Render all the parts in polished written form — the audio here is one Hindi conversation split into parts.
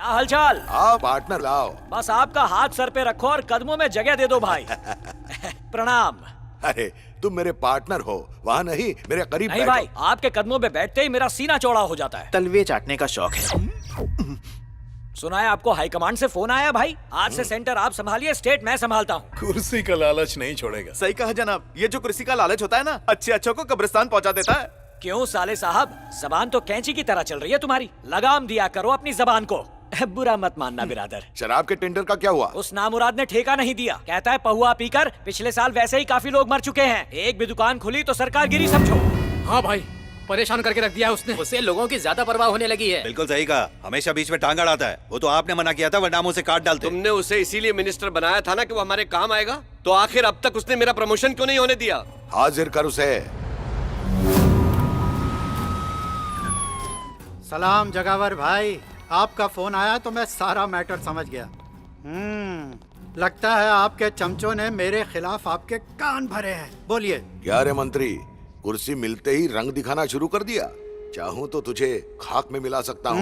क्या हालचाल? आओ पार्टनर लाओ। बस आपका हाथ सर पे रखो और कदमों में जगह दे दो भाई। प्रणाम। अरे तुम मेरे पार्टनर हो, वहाँ नहीं मेरे करीब नहीं बैठो। भाई, आपके कदमों पे बैठते ही मेरा सीना चौड़ा हो जाता है। तलवे चाटने का शौक है। सुना है आपको हाईकमांड से फोन आया भाई? आज से सेंटर आप संभालिए, स्टेट मैं संभालता हूँ। कुर्सी का लालच नहीं छोड़ेगा। सही कहा जनाब, ये जो कुर्सी का लालच होता है ना, अच्छे अच्छों को कब्रिस्तान पहुंचा देता है। क्यों साले साहब, जबान तो कैंची की तरह चल रही है तुम्हारी। लगाम दिया करो अपनी जबान को। बुरा मत मानना बिरादर। शराब के टेंडर का क्या हुआ? उस नामुराद ने ठेका नहीं दिया, कहता है पहुआ पीकर पिछले साल वैसे ही काफी लोग मर चुके हैं। एक भी दुकान खुली तो सरकार गिरी समझो। हाँ भाई, परेशान करके रख दिया है उसने। उससे लोगों की ज्यादा परवाह होने लगी है। बिल्कुल सही कहा, हमेशा बीच में टांग अड़ाता है। वो तो आपने मना किया था वरना हम उसे काट डालते। तुमने उसे इसीलिए मिनिस्टर बनाया था ना कि वो हमारे काम आएगा। तो आखिर अब तक उसने मेरा प्रमोशन क्यों नहीं होने दिया? हाजिर कर उसे। सलाम जगावर भाई, आपका फोन आया तो मैं सारा मैटर समझ गया। लगता है आपके चमचों ने मेरे खिलाफ आपके कान भरे हैं। बोलिए। क्या रे मंत्री, कुर्सी मिलते ही रंग दिखाना शुरू कर दिया? चाहूँ तो तुझे खाक में मिला सकता हूँ।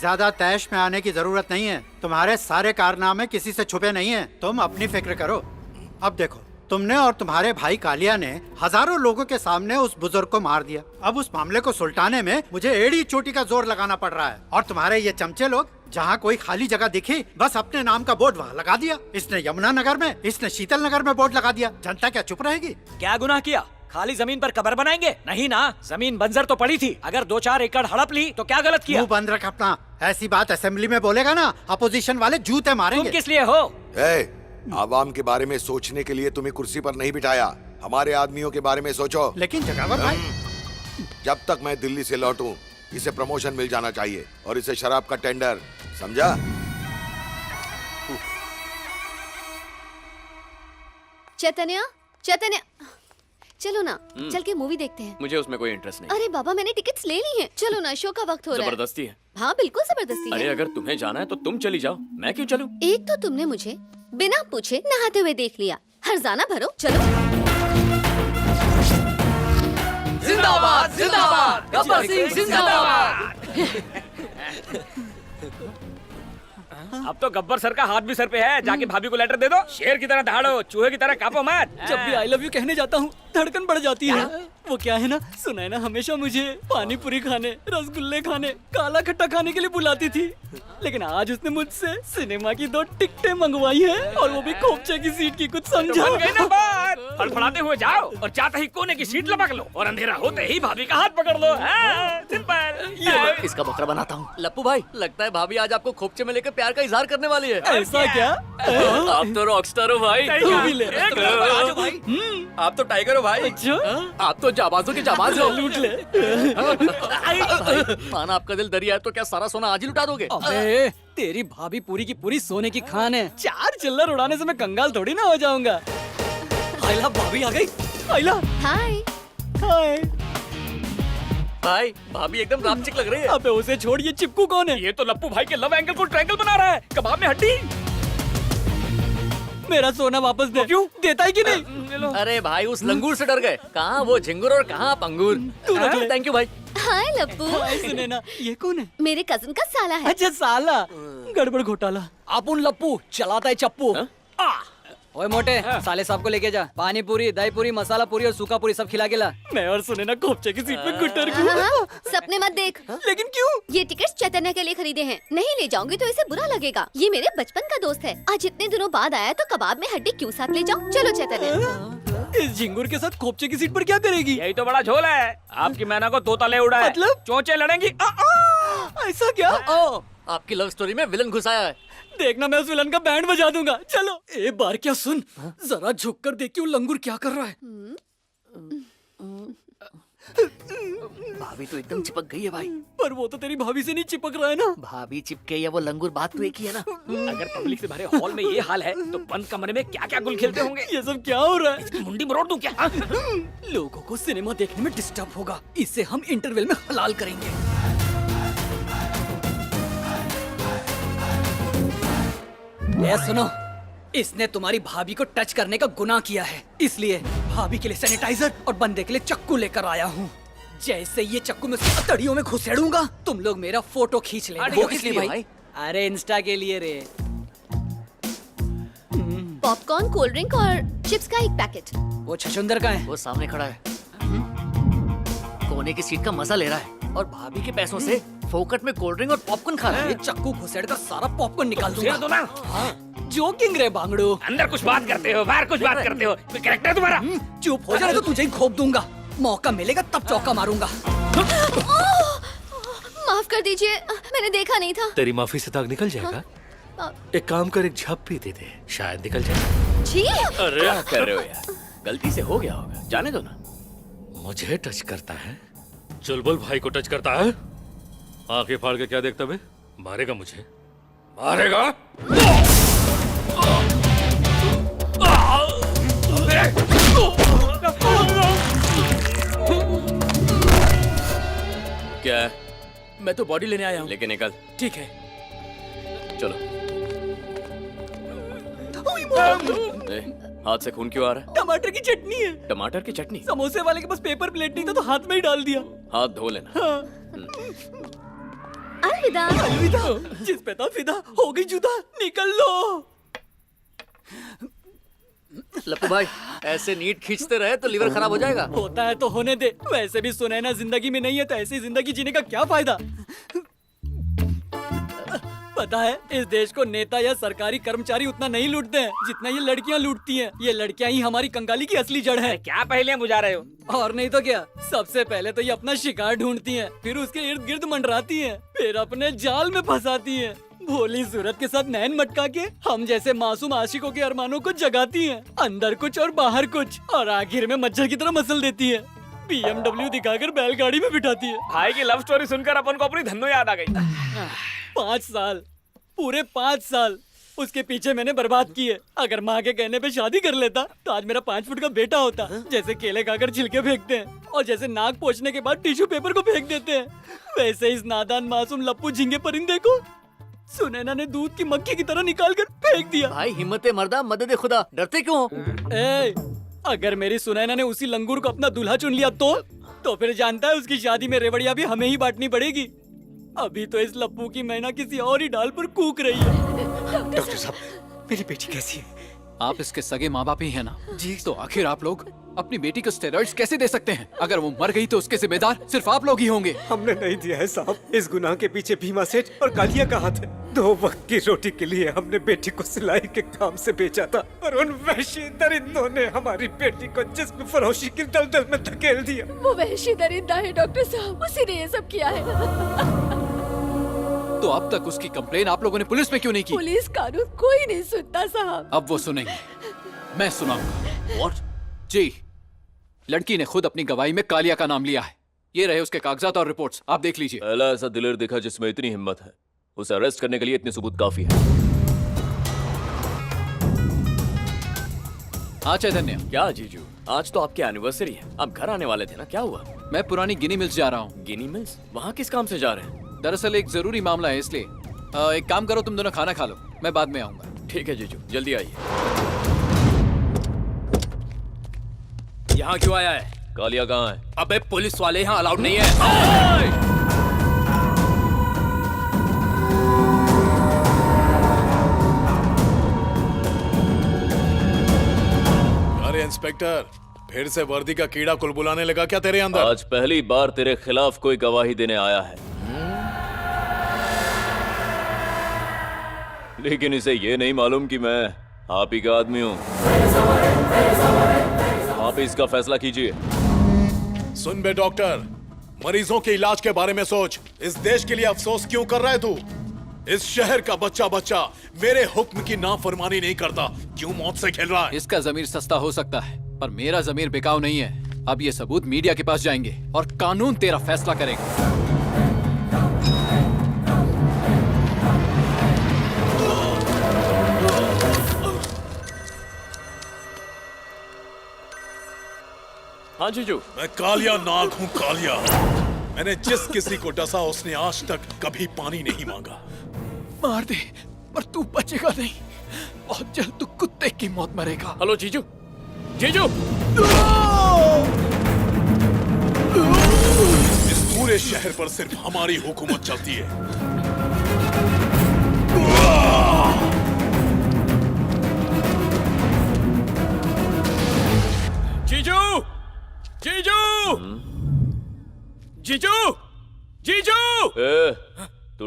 ज्यादा तैश में आने की जरूरत नहीं है। तुम्हारे सारे कारनामे किसी से छुपे नहीं हैं। तुम अपनी फिक्र करो। अब देखो, तुमने और तुम्हारे भाई कालिया ने हजारों लोगों के सामने उस बुजुर्ग को मार दिया। अब उस मामले को सुलटाने में मुझे एड़ी चोटी का जोर लगाना पड़ रहा है। और तुम्हारे ये चमचे लोग जहाँ कोई खाली जगह दिखी बस अपने नाम का बोर्ड वहाँ लगा दिया। इसने यमुना नगर में, इसने शीतल नगर में बोर्ड लगा दिया। जनता क्या चुप रहेगी? क्या गुनाह किया? खाली जमीन पर कब्र बनाएंगे? नहीं ना, जमीन बंजर तो पड़ी थी। अगर 2-4 एकड़ हड़प ली तो क्या गलत किया? मुंह बंद रख अपना। ऐसी बात असेंबली में बोलेगा ना, अपोजिशन वाले जूते मारेंगे। तुम किस लिए हो? आवाम के बारे में सोचने के लिए तुम्हें कुर्सी पर नहीं बिठाया। हमारे आदमियों के बारे में सोचो। लेकिन जगावर भाई, जब तक मैं दिल्ली से लौटूं इसे प्रमोशन मिल जाना चाहिए और इसे शराब का टेंडर, समझा? चैतन्य, चैतन्य, चलो ना, चल के मूवी देखते हैं। मुझे उसमें कोई इंटरेस्ट नहीं। अरे बाबा, मैंने टिकट्स ले ली हैं। चलो ना, शो का वक्त हो रहा है। जबरदस्ती है। हाँ बिल्कुल जबरदस्ती अरे है। अगर तुम्हें जाना है तो तुम चली जाओ, मैं क्यों चलूं? एक तो तुमने मुझे बिना पूछे नहाते हुए देख लिया। हर्जाना भरो, चलो। जिंदाबाद जिंदाबाद, गब्बर सिंह जिंदाबाद। अब तो गब्बर सर का हाथ भी सर पे है। जाके भाभी को लेटर दे दो। शेर की तरह दहाड़ो, चूहे की तरह कांपो मत। जब भी आई लव यू कहने जाता हूँ धड़कन बढ़ जाती है। वो क्या है ना, सुना है ना, हमेशा मुझे पानी पूरी खाने, रसगुल्ले खाने, काला खट्टा खाने के लिए बुलाती थी। लेकिन आज उसने मुझसे सिनेमा की 2 टिकटें मंगवाई हैं और वो भी खोपचे की सीट की। कुछ समझा? बन गई ना बात। फड़फड़ाते हुए जाओ और चाहते ही कोने की सीट लपक लो और अंधेरा होते ही भाभी का हाथ पकड़ लो। सिंपल। ये इसका बकरा बनाता हूँ। लप्पू भाई, लगता है भाभी आज आपको खोपचे में लेकर प्यार का इजहार करने वाली है। ऐसा क्या? आप तो रॉकस्टार हो भाई। तू भी ले। आप तो टाइगर हो भाई। अच्छा? आप तो जाबाजों के जाबाज हो। लूट ले। माना आपका दिल दरिया है तो क्या सारा सोना आज ही लुटा दोगे? अबे, तेरी भाभी पूरी की पूरी सोने की खान है। 4 चिल्लर उड़ाने से मैं कंगाल थोड़ी ना हो जाऊंगा। आइला, भाभी आ गई। आइला। हाय। हाय। भाई, भाभी एकदम रामचिक लग रही है। अबे उसे छोड़, ये चिपकू कौन है? ये तो लप्पू भाई के लव एंगल को ट्रायंगल बना रहा है। कबाब में हड्डी। मेरा सोना वापस दे। क्यों देता है कि नहीं? अरे भाई, उस लंगूर से डर गए। कहाँ वो झिंगुर और कहाँ आप अंगूर। तू रख ले। थैंक यू भाई। हाय लप्पू। हाय सुनैना, ये कौन है? मेरे कजिन का साला है। अच्छा साला, गड़बड़ घोटाला। अपुन लप्पू चलाता है चप्पू। ओए मोटे, साले साहब को लेके जा। पानी पूरी, दही पूरी, मसाला पूरी और सूखा पूरी सब खिला के ला। मैं और सुनैना खोपचे की सीट पे गुटर हाँ, सपने मत देख। लेकिन क्यों? ये टिकट्स चैतन्य के लिए खरीदे हैं। नहीं ले जाऊंगी तो इसे बुरा लगेगा। ये मेरे बचपन का दोस्त है। आज इतने दिनों बाद आया तो कबाब में हड्डी क्यों साथ ले जाऊं? चलो चैतन्य। इस झिंगुर के साथ खोपचे की सीट पर क्या करेगी? यही तो बड़ा झोल है। आपकी मैना को तोता ले उड़ा है। मतलब? चोंचे लड़ेंगी। ऐसा क्या? आपकी लव स्टोरी में विलन घुसाया है। देखना, मैं उस विलन का बैंड बजा दूंगा। चलो। एक बार क्या सुन, जरा झुक कर देखिए वो लंगूर क्या कर रहा है। भाभी तो एकदम चिपक गई है भाई। पर वो तो तेरी भाभी से नहीं चिपक रहा है ना। भाभी चिपके या वो लंगूर, बात तो एक ही है ना। अगर पब्लिक से भरे हॉल में ये हाल है तो बंद कमरे में क्या क्या गुल खेलते होंगे। ये सब क्या हो रहा है? इसकी मुंडी मरोड़ दूं क्या? लोगों को सिनेमा देखने में डिस्टर्ब होगा। इसे हम इंटरवल में हलाल करेंगे। ए सुनो, इसने तुम्हारी भाभी को टच करने का गुनाह किया है, इसलिए भाभी के लिए सैनिटाइजर और बंदे के लिए चक्कू लेकर आया हूँ। जैसे ये चक्कू में तड़ियों में घुसेड़ूंगा, तुम लोग मेरा फोटो खींच लेना। वो किस लिए भाई? अरे इंस्टा के लिए रे। पॉपकॉर्न, कोल्ड ड्रिंक और चिप्स का एक पैकेट। वो छछुंदर का है। वो सामने खड़ा है, कोने की सीट का मजा ले रहा है और भाभी के पैसों से फोकट में कोल्ड ड्रिंक और पॉपकॉर्न खा रहा ये है। चक्कू घुसेड़ कर सारा पॉपकॉर्न निकाल शेर दो दूंगा। ना। जोकिंग रे बांगड़ू। अंदर कुछ बात करते हो, बाहर कुछ बात करते हो। कोई कैरेक्टर तुम्हारा? चुप हो जा तो तुझे ही खोप दूंगा। मौका मिलेगा तब चौका मारूंगा। माफ कर दीजिए, मैंने देखा नहीं था। तेरी माफी से दाग निकल जाएगा। एक काम कर, एक झप्पी दे दे, शायद निकल जाए। जी अरे क्या कर रहे हो यार? गलती से हो गया होगा, जाने दो ना। मुझे टच करता है, चुलबुल भाई को टच करता है। आंखें फाड़ के क्या देखता बे? मारेगा मुझे, मारेगा। क्या है? मैं तो बॉडी लेने आया हूँ। लेके निकल। ठीक है। चलो। ए, हाथ से खून क्यों आ रहा है? टमाटर की चटनी है। टमाटर की चटनी? समोसे वाले के पास पेपर प्लेट नहीं था तो हाथ में ही डाल दिया। हाथ धो लेना। अलविदा। अलविदा। जिस पे था फिदा हो गई जुदा, निकल लो। लप्पू भाई, ऐसे नीट खींचते रहे तो लीवर खराब हो जाएगा। होता है तो होने दे। वैसे भी सुनैना जिंदगी में नहीं है तो ऐसी जिंदगी जीने का क्या फायदा। पता है, इस देश को नेता या सरकारी कर्मचारी उतना नहीं लूटते हैं जितना ये लड़कियां लूटती हैं। ये लड़कियां ही हमारी कंगाली की असली जड़ है। क्या पहले बुझा रहे हो? और नहीं तो क्या, सबसे पहले तो ये अपना शिकार ढूंढती हैं, फिर उसके इर्द गिर्द मंडराती हैं, फिर अपने जाल में फंसाती हैं। भोली सूरत के साथ नैन मटका के हम जैसे मासूम आशिकों के अरमानों को जगाती हैं, अंदर कुछ और बाहर कुछ, और आखिर में मच्छर की तरह मसल देती है। BMW दिखाकर बैलगाड़ी में बिठाती है। भाई की लव स्टोरी सुनकर अपन को अपनी धन्नो याद आ गई। 5 साल, पूरे 5 साल उसके पीछे मैंने बर्बाद किए। अगर माँ के कहने पे शादी कर लेता तो आज मेरा 5 फुट का बेटा होता। जैसे केले खाकर छिलके फेंकते हैं और जैसे नाक पोंछने के बाद टिश्यू पेपर को फेंक देते हैं, वैसे इस नादान मासूम लप्पू झिंगे परिंदे को सुनैना ने दूध की मक्खी की तरह निकाल कर फेंक दिया। भाई हिम्मते मर्दा, मदद खुदा, डरते क्यों हो? ए, अगर मेरी सुनैना ने उसी लंगूर को अपना दूल्हा चुन लिया तो फिर जानता है उसकी शादी में रेवड़िया भी हमें ही बांटनी पड़ेगी। अभी तो इस लप्पू की मैना किसी और ही डाल पर कूक रही है। डॉक्टर साहब, मेरी बेटी कैसी है? आप इसके सगे माँ बाप ही है ना जी? तो आखिर आप लोग अपनी बेटी को स्टेरॉइड्स कैसे दे सकते हैं? अगर वो मर गई तो उसके जिम्मेदार सिर्फ आप लोग ही होंगे। हमने नहीं दिया है साहब। इस गुनाह के पीछे भीमा सेठ और कालिया का हाथ है। 2 वक्त की रोटी के लिए हमने बेटी को सिलाई के काम से बेचा था और उन वहशी दरिंदों ने हमारी बेटी को जिस्म फरोशी की दलदल में धकेल दिया। वो वहशी दरिंदा है डॉक्टर साहब, उसी ने ये सब किया है। तो अब तक उसकी कंप्लेन आप लोगों ने पुलिस में क्यों नहीं की? पुलिस कानून कोई नहीं सुनता साहब। अब वो सुनेंगे, मैं सुनाऊंगा। What? जी, लड़की ने खुद अपनी गवाही में कालिया का नाम लिया है। ये रहे उसके कागजात और रिपोर्ट्स, आप देख लीजिए। पहला ऐसा दिलेर दिखा जिसमें इतनी हिम्मत है। उसे अरेस्ट करने के लिए इतने सबूत काफी है। हाँ चैतन्य। क्या जीजू, आज तो आपकी एनिवर्सरी है, आप घर आने वाले थे ना, क्या हुआ? मैं पुरानी गिनी मिल्स जा रहा हूँ। गिनी मिल्स? वहाँ किस काम से जा रहे हैं? दरअसल एक जरूरी मामला है, इसलिए एक काम करो, तुम दोनों खाना खा लो, मैं बाद में आऊंगा। ठीक है जीजू, जल्दी आइए। यहाँ क्यों आया है? कालिया कहाँ है? अबे पुलिस वाले यहाँ अलाउड नहीं है। अरे इंस्पेक्टर, फिर से वर्दी का कीड़ा कुलबुलाने लगा क्या तेरे अंदर? आज पहली बार तेरे खिलाफ कोई गवाही देने आया है, लेकिन इसे ये नहीं मालूम कि मैं आप ही का आदमी हूँ। आप ही इसका फैसला कीजिए। सुन बे डॉक्टर, मरीजों के इलाज के बारे में सोच। इस देश के लिए अफसोस क्यों कर रहा है तू? इस शहर का बच्चा मेरे हुक्म की नाफरमानी नहीं करता, क्यों मौत से खेल रहा है? इसका जमीर सस्ता हो सकता है, पर मेरा जमीर बिकाऊ नहीं है। अब ये सबूत मीडिया के पास जाएंगे और कानून तेरा फैसला करेगा। हाँ जीजू। मैं कालिया नाग हूँ, कालिया। मैंने जिस किसी को डसा उसने आज तक कभी पानी नहीं मांगा। मार दे, पर तू बचेगा नहीं। बहुत जल्द तू कुत्ते की मौत मरेगा। हेलो जीजू, जीजू। इस पूरे शहर पर सिर्फ हमारी हुकूमत चलती है।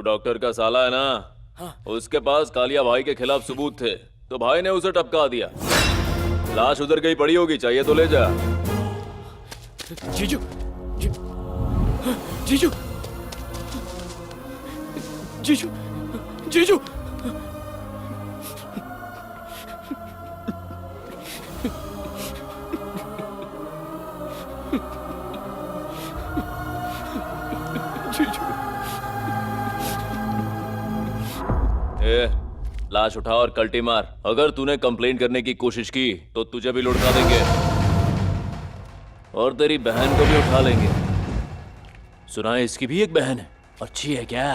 तू डॉक्टर का साला है ना? उसके पास कालिया भाई के खिलाफ सबूत थे, तो भाई ने उसे टपका दिया। लाश उधर कहीं पड़ी होगी, चाहिए तो ले जा। जीजू, जीजू, जीजू, जीजू। ए, लाश उठा और कल्टी मार। अगर तूने कंप्लेंट करने की कोशिश की तो तुझे भी लुढ़का देंगे और तेरी बहन को भी उठा लेंगे। सुना है इसकी भी एक बहन है, अच्छी है क्या?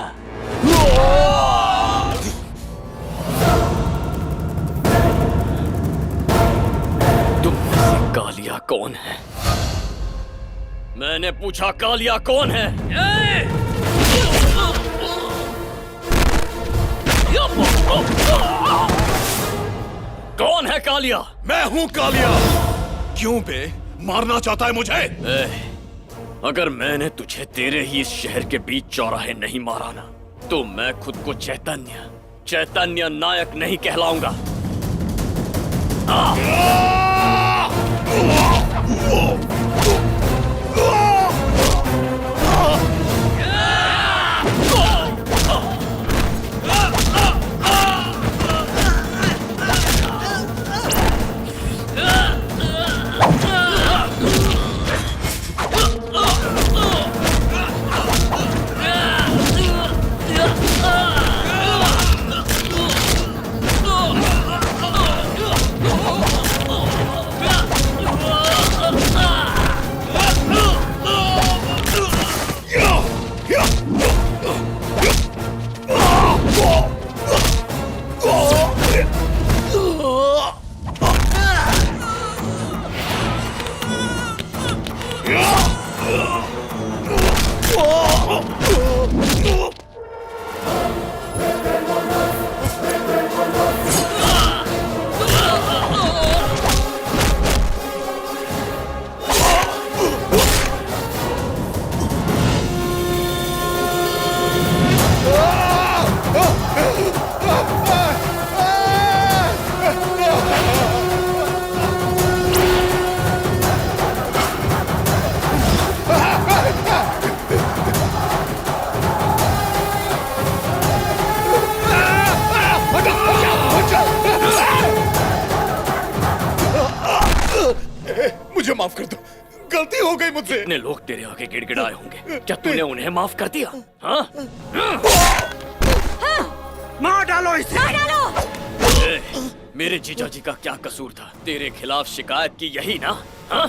तुम में से कालिया कौन है? मैंने पूछा कालिया कौन है? कौन है कालिया? मैं हूँ कालिया। क्यों बे, मारना चाहता है मुझे? अगर मैंने तुझे तेरे ही इस शहर के बीच चौराहे नहीं मारा ना, तो मैं खुद को चैतन्य नायक नहीं कहलाऊंगा। मुझे माफ कर दो, गलती हो गई मुझसे। इतने लोग तेरे आगे गिड़गिड़ाए होंगे, क्या तूने उन्हें माफ कर दिया? हाँ? मार डालो इसे। मार डालो। मेरे जीजा जी का क्या कसूर था? तेरे खिलाफ शिकायत की यही ना? हाँ?